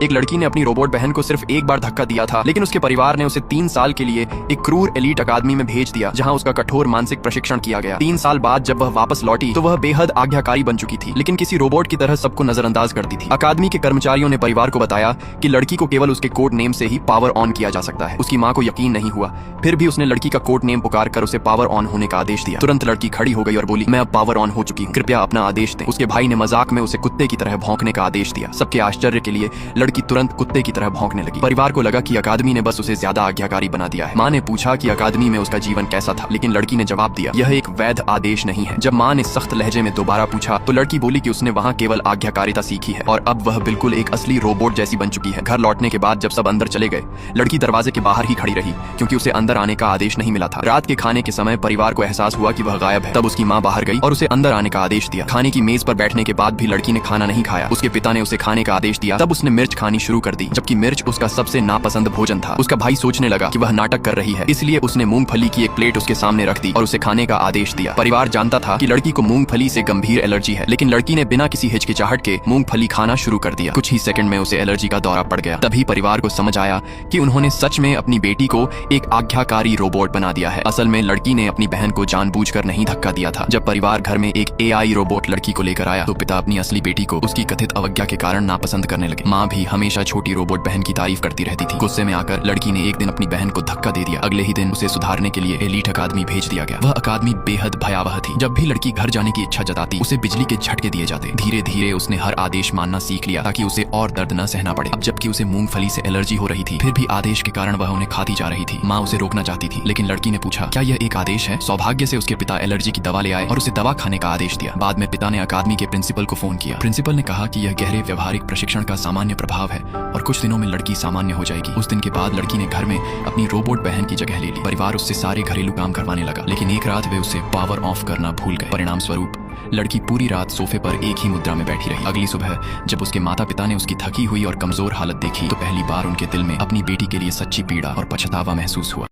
एक लड़की ने अपनी रोबोट बहन को सिर्फ एक बार धक्का दिया था, लेकिन उसके परिवार ने उसे 3 साल के लिए एक क्रूर एलीट अकादमी में भेज दिया, जहां उसका कठोर मानसिक प्रशिक्षण किया गया। 3 साल बाद जब वह वापस लौटी तो वह बेहद आज्ञाकारी बन चुकी थी, लेकिन किसी रोबोट की तरह सबको नजरअंदाज करती थी। अकादमी के कर्मचारियों ने परिवार को बताया कि लड़की को केवल उसके कोड नेम से ही पावर ऑन किया जा सकता है। उसकी माँ को यकीन नहीं हुआ, फिर भी उसने लड़की का कोड नेम पुकार कर उसे पावर ऑन होने का आदेश दिया। तुरंत लड़की खड़ी हो गई और बोली, मैं अब पावर ऑन हो चुकी हूँ, कृपया अपना आदेश दें। उसके भाई ने मजाक में उसे कुत्ते की तरह भौंकने का आदेश दिया। सबके आश्चर्य के लिए लड़की तुरंत कुत्ते की तरह भौंकने लगी। परिवार को लगा कि अकादमी ने बस उसे ज्यादा आज्ञाकारी बना दिया है। माँ ने पूछा कि अकादमी में उसका जीवन कैसा था, लेकिन लड़की ने जवाब दिया, यह एक वैध आदेश नहीं है। जब माँ ने सख्त लहजे में दोबारा पूछा तो लड़की बोली कि उसने वहाँ केवल आज्ञाकारिता सीखी है और अब वह बिल्कुल एक असली रोबोट जैसी बन चुकी है। घर लौटने के बाद जब सब अंदर चले गए, लड़की दरवाजे के बाहर ही खड़ी रही, क्योंकि उसे अंदर आने का आदेश नहीं मिला था। रात के खाने के समय परिवार को एहसास हुआ कि वह गायब है। तब उसकी माँ बाहर गई और उसे अंदर आने का आदेश दिया। खाने की मेज पर बैठने के बाद भी लड़की ने खाना नहीं खाया। उसके पिता ने उसे खाने का आदेश दिया। तब उसने मिर्च खानी शुरू कर दी, जबकि मिर्च उसका सबसे नापसंद भोजन था। उसका भाई सोचने लगा कि वह नाटक कर रही है, इसलिए उसने मूंगफली की एक प्लेट उसके सामने रख दी और उसे खाने का आदेश दिया। परिवार जानता था कि लड़की को मूंगफली से गंभीर एलर्जी है, लेकिन लड़की ने बिना किसी हिचकिचाहट के मूंगफली खाना शुरू कर दिया। कुछ ही सेकंड में उसे एलर्जी का दौरा पड़ गया। तभी परिवार को समझ आया कि उन्होंने सच में अपनी बेटी को एक आज्ञाकारी रोबोट बना दिया है। असल में लड़की ने अपनी बहन को जानबूझकर नहीं धक्का दिया था। जब परिवार घर में एक एआई रोबोट लड़की को लेकर आया तो पिता अपनी असली बेटी को उसकी कथित अवज्ञा के कारण नापसंद करने लगे। माँ भी हमेशा छोटी रोबोट बहन की तारीफ करती रहती थी। गुस्से में आकर लड़की ने एक दिन अपनी बहन को धक्का दे दिया। अगले ही दिन उसे सुधारने के लिए एलीट अकादमी भेज दिया गया। वह अकादमी बेहद भयावह थी। जब भी लड़की घर जाने की इच्छा जताती उसे बिजली के झटके दिए जाते। धीरे धीरे उसने हर आदेश मानना सीख लिया ताकि उसे और दर्द न सहना पड़े। अब जबकि उसे मूंगफली से एलर्जी हो रही थी, फिर भी आदेश के कारण वह उन्हें खाती जा रही थी। माँ उसे रोकना चाहती थी, लेकिन लड़की ने पूछा, क्या यह एक आदेश है? सौभाग्य से उसके पिता एलर्जी की दवा ले आए और उसे दवा खाने का आदेश दिया। बाद में पिता ने अकादमी के प्रिंसिपल को फोन किया। प्रिंसिपल ने कहा कि यह गहरे व्यवहारिक प्रशिक्षण का सामान्य प्रभाव है और कुछ दिनों में लड़की सामान्य हो जाएगी। उस दिन के बाद लड़की ने घर में अपनी रोबोट बहन की जगह ले ली। परिवार उससे सारे घरेलू काम करवाने लगा, लेकिन एक रात वे उसे पावर ऑफ करना भूल गए। परिणाम स्वरूप लड़की पूरी रात सोफे पर एक ही मुद्रा में बैठी रही। अगली सुबह जब उसके माता पिता ने उसकी थकी हुई और कमजोर हालत देखी तो पहली बार उनके दिल में अपनी बेटी के लिए सच्ची पीड़ा और पछतावा महसूस हुआ।